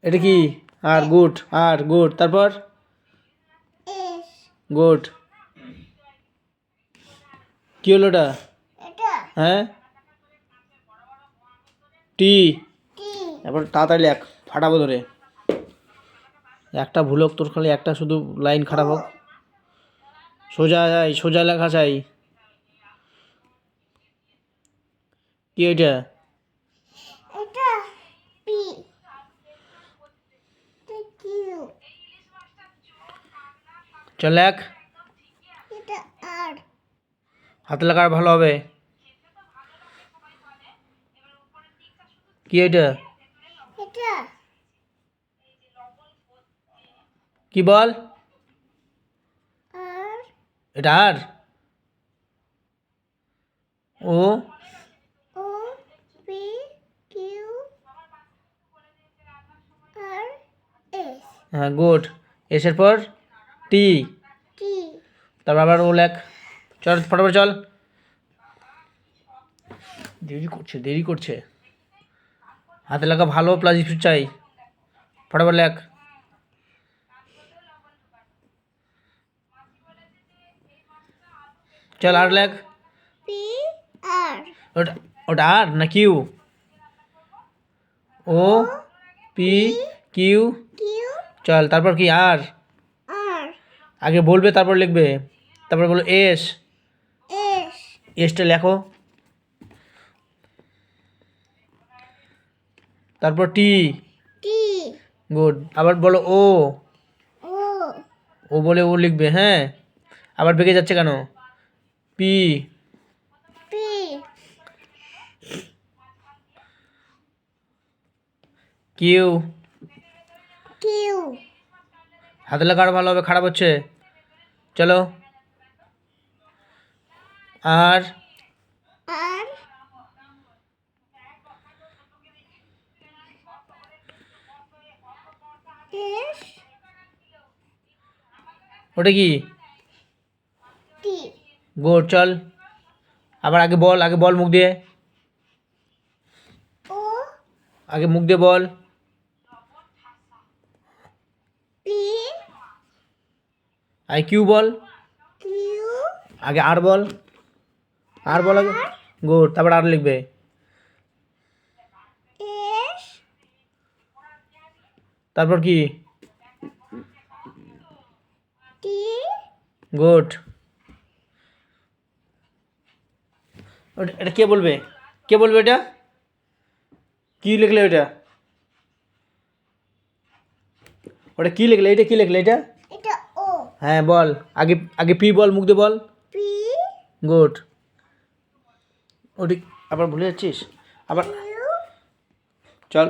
এটা কি? আর গুড, আর গুড, তারপর এস গুড। কি হলো এটা? এটা হ্যাঁ, টি। টি এবার তাড়াতাড়ি লেখ, ফাটাবো ধরে। একটা ভুল হোক তোর, খালি একটা শুধু লাইন খারাপ হোক। সোজা চাই, সোজা লেখা চাই। কি এটা? এটা পি এটা কিউ চল লেখ। এটা আর হাতে লেখা আর ভালো হবে। কি এটা? এটা কি বল? আর এটা আর ও। ও পি কিউ আর এস হ্যাঁ গুড। এসের পর টি, টি তারপর আবার ও লেখ। চল ফটাফট চল, দেরি করছে, দেরি করছে। হাতে লেখা ভালো প্লাস স্পিড চাই, ফটাফট লেখ। চল আর লেখ। পি আর ওটা, ওটা আর না কিউ? ও পি কিউ। কিউ চল তারপর কি? আর আর আগে বলবে তারপর লিখবে। তারপর বলো এস, এস এসটা লেখো। তারপর টি, টি গুড। আবার বলো ও, ও ও বলে ও লিখবে। হ্যাঁ, আবার বেঁকে যাচ্ছে কেন? P P Q. কিউ হাতে লেখা আরো ভালো হবে, খারাপ হচ্ছে। চলো আর আর এস ওটা কি? টি গুড। চল আবার আগে বল, আগে বল মুখ দিয়ে, ও আগে মুখ দিয়ে বল। পি আই কিউ বল, কিউ আগে আর বল, আর বল আগে। গুড, তারপর আর লিখবে। এস তারপর কি? টি গুড। এটা কে বলবে? কে বলবে এটা? কি লিখলে ওটা? ওটা কি লিখলে? এটা কি লিখলে এটা? এটা ও হ্যাঁ বল, আগে আগে পি বল, মুখ দিয়ে বল। P good. ওটি আবার ভুলে যাচ্ছিস আবার। কিউ চল